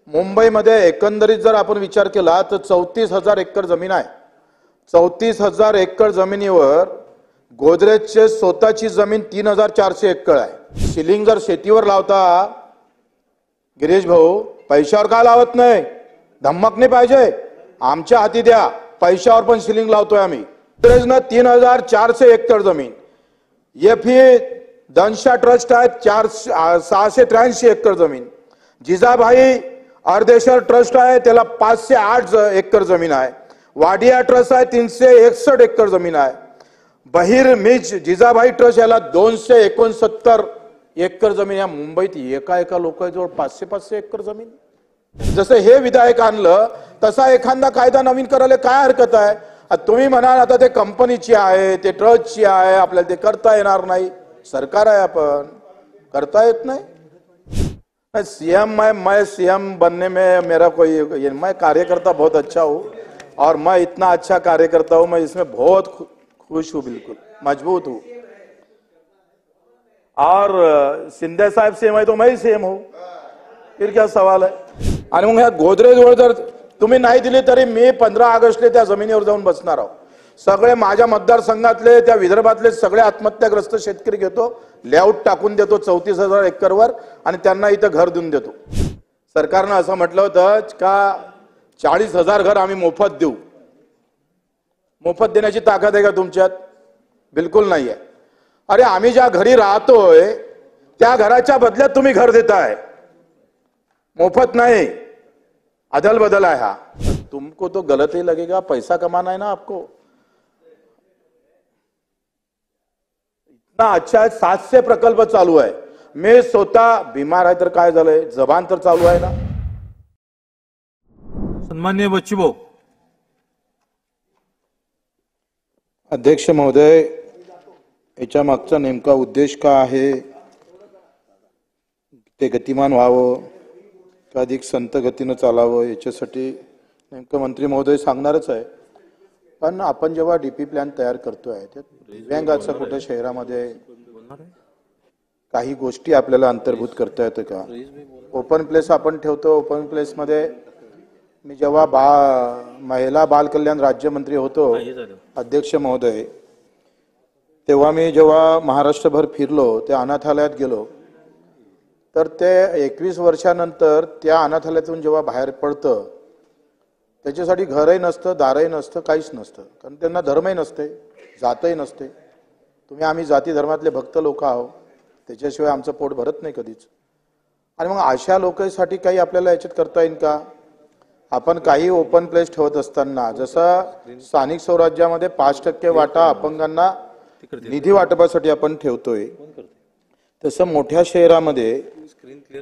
मुंबईमध्ये एकंदरीत जर आपण विचार केला तर 34,000 एकर जमीन आहे। 34,000 एकर जमिनीवर गोदरेजचे स्वतःची जमीन 3,400 एकर आहे। शिलिंग जर शेतीवर लावता गिरीश भाऊ, पैशावर का लावत नाही? धमक नाही पाहिजे, आमच्या हाती द्या, पैशावर पण शिलिंग लावतोय आम्ही। गोदरेजनं 3,400 एकर जमीन, एफई दंशा ट्रस्ट आहे 683 एकर जमीन, जिजाबाई अर्देश्वर ट्रस्ट आहे त्याला 508 एकर जमीन आहे, वाडिया ट्रस्ट आहे 361 एकर जमीन आहे, बहिर मिज जिजाबाई ट्रस्ट याला 269 एकर जमीन। या मुंबईत एका लोकांजवळ 500 एकर जमीन। जसं हे विधायक आणलं तसा एखादा कायदा नवीन करायला काय हरकत आहे? तुम्ही म्हणाल आता ते कंपनीची आहे, ते ट्रस्टची आहे, आपल्याला ते करता येणार नाही। सरकार आहे, आपण करता येत नाही। सीएम मैं सीएम बनने में मेरा कोई, मैं कार्यकर्ता बहुत अच्छा हूँ और मैं इतना अच्छा कार्यकर्ता हूँ, मैं इसमें बहुत खुश हूँ, बिल्कुल मजबूत हूँ। और शिंदे साहब सीएम है तो मैं ही सीएम हूँ, फिर क्या सवाल है? आणि मग ह्या गोदरेजवर जर तुम्ही नाही दिली तरी मी 15 ऑगस्टला त्या जमिनीवर जाऊन बसणार आहोत। सगळे माझ्या मतदारसंघातले, त्या विदर्भातले सगळे आत्महत्याग्रस्त शेतकरी घेतो, लेआउट टाकून देतो 34,000 एकरवर आणि त्यांना इथं घर देऊन देतो। सरकारनं असं म्हटलं होतं का 40,000 घर आम्ही मोफत देऊ। मोफत देण्याची ताकद आहे का तुमच्यात? बिलकुल नाही आहे। अरे आम्ही ज्या घरी राहतोय त्या घराच्या बदल्यात तुम्ही घर देताय, मोफत नहीं, अदल बदल है। हाँ, तुमको तो गलत ही लगेगा, पैसा कमाना है ना आपको। इतना अच्छा है, 700 प्रकल्प चालू है। मैं स्वतः बीमार है तर काय झालंय, जबान तर चालू आहे ना। सन्माननीय बच्चूभाऊ। अध्यक्ष महोदय, याच्या मागचा नेमका उद्देश का आहे? ते गतिमान व्हावं का अधिक संत गतीनं चालावं, याच्यासाठी नेमकं मंत्री महोदय सांगणारच आहे। पण आपण जेव्हा डीपी प्लॅन तयार करतोय त्यात दिव्यांगाचं कुठे शहरामध्ये काही गोष्टी आपल्याला अंतर्भूत करता येतं का? ओपन प्लेस आपण ठेवतो, ओपन प्लेस मध्ये मी जेव्हा महिला बाल कल्याण राज्यमंत्री होतो अध्यक्ष महोदय, तेव्हा मी जेव्हा महाराष्ट्रभर फिरलो, त्या अनाथालयात गेलो, तर ते 21 वर्षानंतर त्या अनाथालयातून जेव्हा बाहेर पडतं त्याच्यासाठी घरही नसतं, दारही नसतं, काहीच नसतं, कारण त्यांना धर्मही नसते, जातही नसते। तुम्ही आम्ही जाती धर्मातले भक्त लोक आहोत, त्याच्याशिवाय आमचं पोट भरत नाही कधीच। आणि मग अशा लोकांसाठी काही आपल्याला याच्यात करता येईल का? आपण काही ओपन प्लेस ठेवत असताना जसं स्थानिक स्वराज्यामध्ये 5% वाटा अपंगांना निधी वाटपासाठी आपण ठेवतोय, तसं मोठ्या शहरामध्ये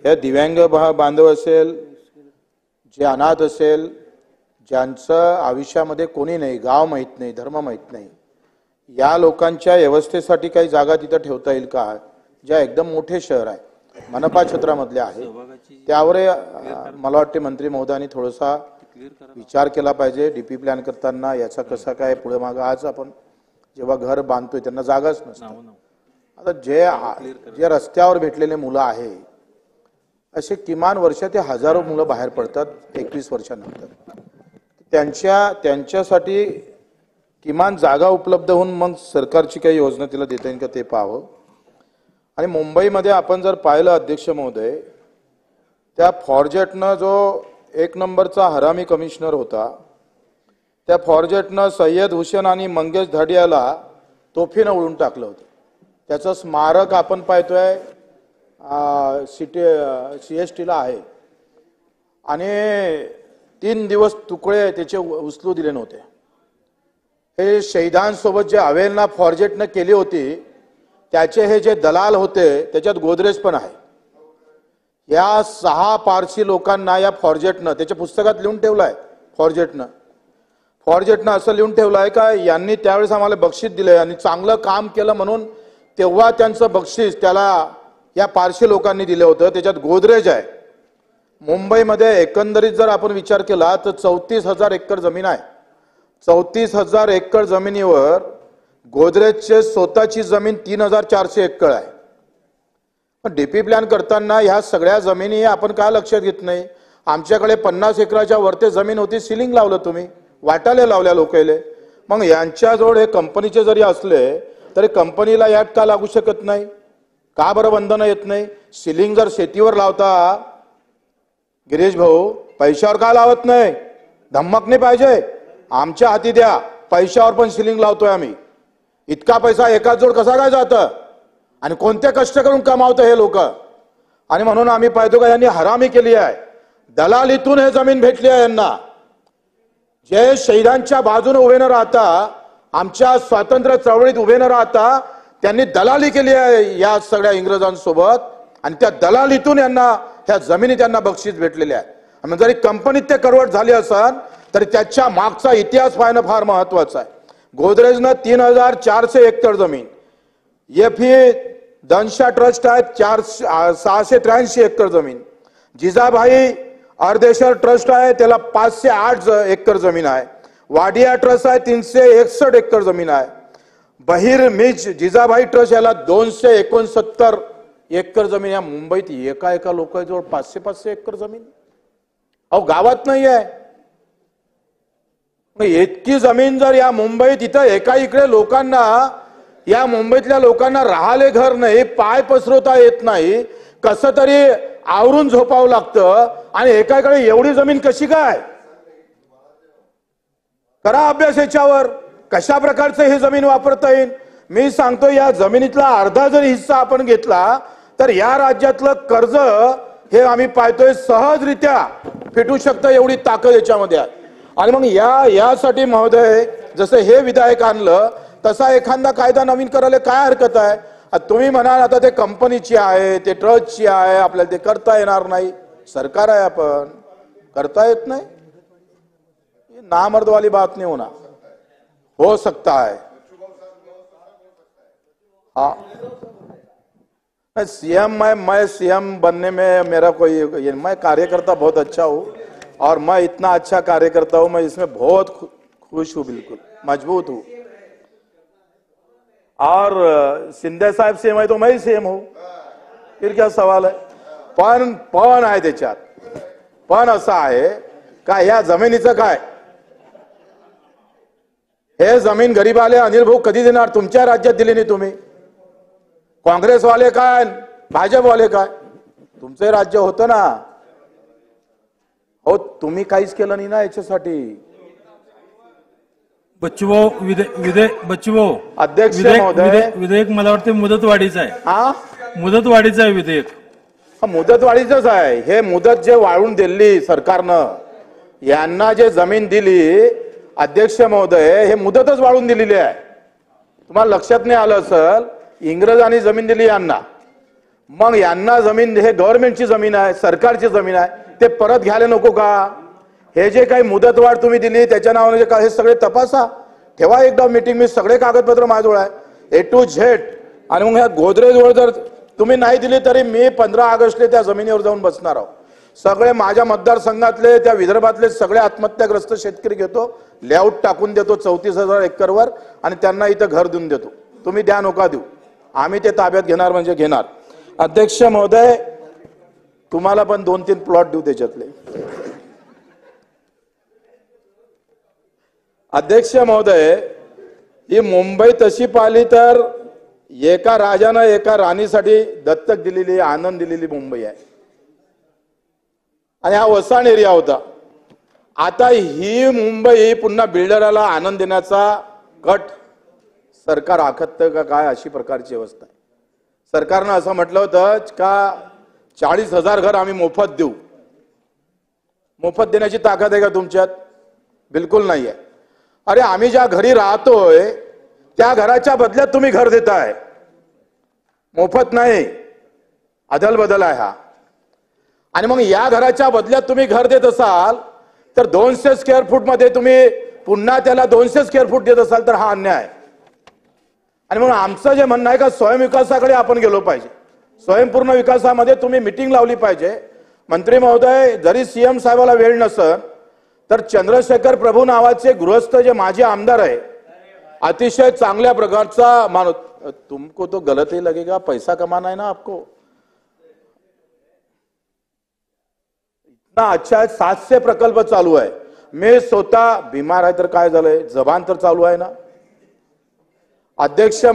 या दिव्यांग बांधव असेल, जे अनाथ असेल, ज्यांचं आयुष्यामध्ये कोणी नाही, गाव माहित नाही, धर्म माहित नाही, या लोकांच्या व्यवस्थेसाठी काही जागा तिथं ठेवता येईल का? ज्या एकदम मोठे शहर आहे, मनपा क्षेत्रामधले आहे, त्यावर मला वाटते मंत्री महोदयांनी थोडासा विचार केला पाहिजे डीपी प्लॅन करताना। याचा कसा काय पुढे मागे, आज आपण जेव्हा घर बांधतोय त्यांना जागाच नसते। आता जे रस्त्यावर भेटलेले मुलं आहे, असे किमान वर्ष ते हजारो मुलं बाहेर पडतात 21 वर्षानंतर। त्यांच्यासाठी किमान जागा उपलब्ध होऊन मग सरकारची काही योजना तिला देता येईल का ते पाहावं। आणि मुंबईमध्ये आपण जर पाहिलं अध्यक्ष महोदय, त्या फॉर्जेटनं जो 1 नंबरचा हरामी कमिशनर होता, त्या फॉर्जेटनं सय्यद हुसेन आणि मंगेश धाडियाला तोफीनं उडून टाकलं होतं। त्याचं स्मारक आपण पाहतोय CST ला आहे, आणि 3 दिवस तुकडे त्याचे उचलू दिले नव्हते। हे शहीदांसोबत जे अवेलना फॉर्जेटनं केली होती, त्याचे हे जे दलाल होते त्याच्यात गोदरेज पण आहे। या 6 पारसी लोकांना या फॉर्जेटनं त्याच्या पुस्तकात लिहून ठेवलंय। फॉर्जेटनं असं लिहून ठेवलंय का यांनी त्यावेळेस आम्हाला बक्षीस दिले आणि चांगलं काम केलं म्हणून तेव्हा त्यांचं बक्षीस त्याला या पारशी लोकांनी दिलं होतं, त्याच्यात गोदरेज आहे। मुंबईमध्ये एकंदरीत जर आपण विचार केला तर 34,000 एकर जमीन आहे। 34,000 एकर जमिनीवर गोदरेजचे स्वतःची जमीन 3,400 एकर आहे। पण डीपी प्लॅन करताना ह्या सगळ्या जमिनी आपण का लक्षात घेत नाही? आमच्याकडे 50 एकराच्या वरती जमीन होती, सिलिंग लावलं तुम्ही, वाटायला लावल्या लोकांले. मग यांच्याजवळ हे कंपनीचे जरी असले तरी कंपनीला यात का लागू शकत नाही? का बरं बंधनं येत नाही? सिलिंग जर शेतीवर लावता गिरीश भाऊ, पैशावर का लावत नाही? धमक नाही पाहिजे, आमच्या हाती द्या, पैशावर पण सिलिंग लावतोय आम्ही. इतका पैसा एकाच जोड कसा काय जातं आणि कोणते कष्ट करून कमावतं हे लोक? आणि म्हणून आम्ही पाहतो का यांनी हरामी केली आहे, दलालीतून हे जमीन भेटली आहे यांना. जे शहीदांच्या बाजूने उभे न राहता, आमच्या स्वातंत्र्य चळवळीत उभे न राहता त्यांनी दलाली केली आहे या सगळ्या इंग्रजांसोबत, आणि त्या दलालीतून यांना ह्या जमिनी त्यांना बक्षीस भेटलेले आहे. आणि जरी कंपनीत ते करवट झाली असेल तरी त्याच्या मागचा इतिहास पाहणं फार महत्वाचं आहे. गोदरेजनं 3400 हेक्टर जमीन, एफई दंशा ट्रस्ट आहे 683 हेक्टर जमीन, जिजाबाई अर्देश्वर ट्रस्ट आहे त्याला 508 एकर जमीन आहे, वाडिया ट्रस्ट आहे 361 एकर जमीन आहे, बहिर मिज जिजाबाई ट्रस्ट याला 269 एकर जमीन. या मुंबईत एका लोकांजवळ 500 एकर जमीन, अहो गावात नाही आहे. इतकी जमीन जर या मुंबईत, इथं एका इकडे लोकांना, या मुंबईतल्या लोकांना राहाले घर नाही, पाय पसरवता येत नाही, कसं तरी आवरून झोपावं लागतं, आणि एकाकडे एवढी जमीन कशी काय? करा अभ्यास याच्यावर, कशा प्रकारचं ही जमीन वापरता येईल. मी सांगतो या जमिनीतला अर्धा जरी हिस्सा आपण घेतला तर या राज्यातलं कर्ज हे आम्ही पाहतोय सहजरित्या फिटू शकतं, एवढी ताकद याच्यामध्ये आहे. आणि मग यासाठी महोदय, जसं हे विधेयक आणलं तसा एखादा कायदा नवीन करायला काय हरकत आहे? तुम्ही म्हणाल आता ते कंपनीची आहे, ते ट्रस्टची आहे, आपल्याला ते करता येणार नाही. सरकार आहे, आपण करता येत नाही, नामर्द वाली बात नहीं होना, हो सकता है. हाँ, सीएम मैं सीएम बनने में मेरा कोई, मैं कार्यकर्ता बहुत अच्छा हूँ और मैं इतना अच्छा कार्यकर्ता हूँ, मैं इसमें बहुत खुश हूँ, बिल्कुल मजबूत हूँ. और शिंदे साहेब सीएम है तो मैं ही सीएम हूँ, फिर क्या सवाल है? पण आहे त्याच्यात, पण असं आहे का या जमिनीचं काय? हे जमीन गरीबाले अनिल भाऊ कधी देणार? तुमच्या राज्यात दिली नाही तुम्ही. काँग्रेसवाले काय, भाजपवाले काय, तुमचे राज्य होतं ना. हो, तुम्ही काहीच केलं नाही ना याच्यासाठी. बच्चूभाऊ बच्चूभाऊ अध्यक्ष महोदय, विधेयक मला वाटते मुदतवाढीचं आहे. हा, मुदतवाढीचं आहे विधेयक. मुदतवाढीचंच आहे हे. मुदत जे वाढवून दिली सरकारनं, यांना जे जमीन दिली अध्यक्ष महोदय, हे मुदतच वाढवून दिलेली आहे. तुम्हाला लक्षात नाही आलं असेल, इंग्रजांनी जमीन दिली यांना, मग यांना जमीन, हे गव्हर्नमेंटची जमीन आहे, सरकारची जमीन आहे, ते परत घ्यायला नको का? हे जे काही मुदतवाढ तुम्ही दिली त्याच्या नावाने जे काय, हे सगळे तपासा, ठेवा एकदा मीटिंग, मी सगळे कागदपत्र माझ्याजवळ आहे A to Z. आणि मग ह्या गोदरेजवर जर तुम्ही नाही दिली तरी मी 15 ऑगस्टला त्या जमिनीवर जाऊन बसणार आहोत. सगळे माझ्या मतदारसंघातले, त्या विदर्भातले सगळे आत्महत्याग्रस्त शेतकरी घेतो, लेआउट टाकून देतो 34,000 एकरवर, आणि त्यांना इथं घर देऊन देतो. तुम्ही द्या नका देऊ, आम्ही ते ताब्यात घेणार म्हणजे घेणार. अध्यक्ष महोदय, तुम्हाला पण 2-3 प्लॉट देऊ त्याच्यातले. अध्यक्ष महोदय, ही मुंबई तशी पाहिली तर एका राजानं एका राणीसाठी दत्तक दिलेली, आनंद दिलेली मुंबई आहे. आणि हा वसाण एरिया होता. आता ही मुंबई पुन्हा बिल्डराला आनंद देण्याचा कट सरकार आखतं का काय, अशी प्रकारची अवस्था आहे. सरकारनं असं म्हटलं होतं का 40,000 घर आम्ही मोफत देऊ. मोफत देण्याची ताकद आहे का तुमच्यात? बिलकुल नाही आहे. अरे, आम्ही ज्या घरी राहतोय त्या घराच्या बदल्यात तुम्ही घर देताय, मोफत नाही, अदल बदल आहे हा. आणि मग या घराच्या बदल्यात तुम्ही घर देत असाल तर 200 स्क्वेअर फूट मध्ये तुम्ही पुन्हा त्याला 200 स्क्वेअर फूट देत असाल तर हा अन्याय आहे. आणि म्हणून आमचं जे म्हणणं आहे का स्वयंविकासाकडे आपण गेलो पाहिजे. स्वयंपूर्ण विकासामध्ये तुम्ही मीटिंग लावली पाहिजे. मंत्री महोदय, जरी सीएम साहेबाला वेळ नसेल तर चंद्रशेखर प्रभू नावाचे गृहस्थ जे माजी आमदार आहे, अतिशय चांगल्या प्रकारचा माणूस. तुमको तो गलत ही लगेगा, पैसा कमाना है ना आपको. ना अच्छा 700 प्रकल्प चालू आहे. मी स्वतः बिमार आहे तर काय झालंय, जबान तर चालू आहे ना. अध्यक्ष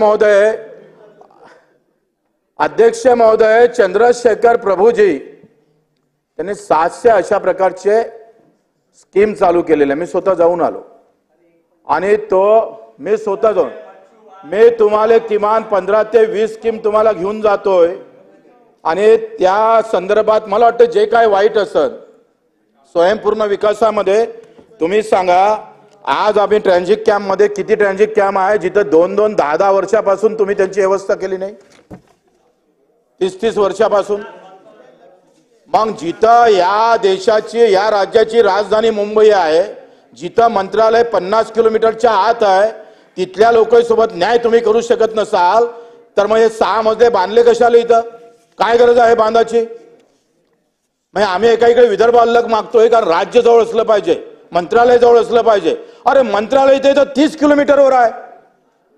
महोदय चंद्रशेखर प्रभूजी त्यांनी 700 अशा प्रकारचे स्कीम चालू केलेले. मी स्वतः जाऊन आलो आणि मी स्वतः जाऊन मी तुम्हाला किमान 15 ते 20 स्कीम तुम्हाला घेऊन जातोय आणि त्या संदर्भात मला वाटतं जे काय वाईट असत स्वयंपूर्ण विकासामध्ये तुम्ही सांगा. आज आम्ही ट्रान्झिट कॅम्प मध्ये किती ट्रान्झिट कॅम्प आहे जिथे 2-2, 10-10 वर्षापासून तुम्ही त्यांची व्यवस्था केली नाही, 30-30 वर्षापासून. मग जिथं या देशाची या राज्याची राजधानी मुंबई आहे, जिथं मंत्रालय 50 किलोमीटरच्या आत आहे, तिथल्या लोकांसोबत न्याय तुम्ही करू शकत नसाल तर मग हे 6 मजले बांधले कशाला? इथं काय गरज आहे बांधाची? मग आम्ही एका इकडे विदर्भ अलग मागतोय कारण राज्य जवळ असलं पाहिजे, मंत्रालय जवळ असलं पाहिजे. अरे मंत्रालय इथे तर 30 किलोमीटरवर आहे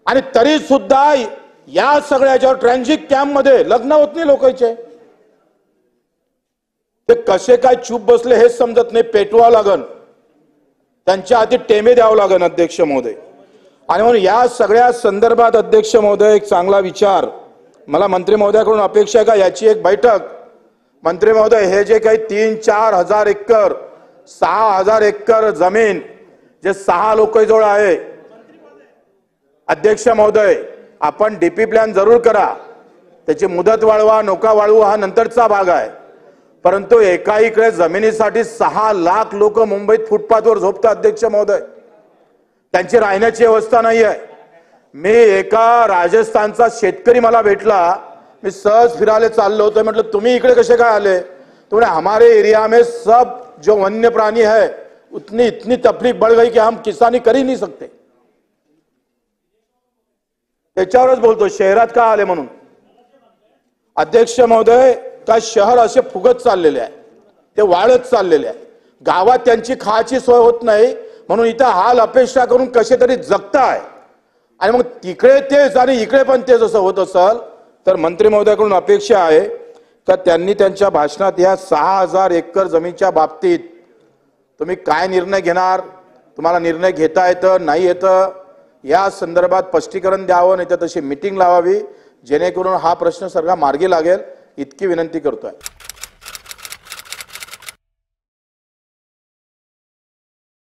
आणि तरी सुद्धा या सगळ्याच्यावर ट्रान्झिट कॅम्प मध्ये लग्न होत नाही लोकांचे. ते कसे काय चूप बसले हेच समजत नाही. पेटवा लागन, त्यांच्या हाती टेमे द्यावं लागन अध्यक्ष महोदय. आणि म्हणून या सगळ्या संदर्भात अध्यक्ष महोदय एक चांगला विचार मला मंत्री महोदयाकडून अपेक्षा आहे का याची एक बैठक. मंत्री महोदय हे जे काही 3-4 हजार एकर 6,000 एकर जमीन जे 6 लोकांजवळ आहे, अध्यक्ष महोदय आपण डीपी प्लॅन जरूर करा, त्याची मुदत वाढवा नोका वाढवा हा नंतरचा भाग आहे. परंतु एका इकडे जमिनीसाठी 6 लाख लोक मुंबईत फुटपाथवर झोपतात अध्यक्ष महोदय, त्यांची राहण्याची व्यवस्था नाही आहे. मी एका राजस्थानचा शेतकरी मला भेटला, मी सहज फिरायला चाललो होतो, म्हटलं तुम्ही इकडे कसे काय आले? तो बोले हमारे एरिया में सब जो वन्य प्राणी है इतनी तकलीफ बढ़ गई कि हम किसानी कर ही नहीं सकते. त्याच्यावरच बोलतो शहरात का आले म्हणून. अध्यक्ष महोदय का शहर असे फुगत चाललेले आहे, ते वाढत चाललेले आहे. गावात त्यांची खायची सोय होत नाही म्हणून इथं हाल अपेक्षा करून कसे तरी जगताय आणि मग तिकडे तेच आणि इकडे पण तेच असं होत असेल तर मंत्री महोदयाकडून अपेक्षा आहे का त्यांनी त्यांच्या भाषणात या 6,000 एकर जमीनच्या बाबतीत तुम्ही काय निर्णय घेणार, तुम्हाला निर्णय घेता येतं नाही येतं या संदर्भात स्पष्टीकरण द्यावं, नाही तर तशी मीटिंग लावावी जेणेकरून हा प्रश्न सगळा मार्गी लागेल इतकी विनंती करतोय.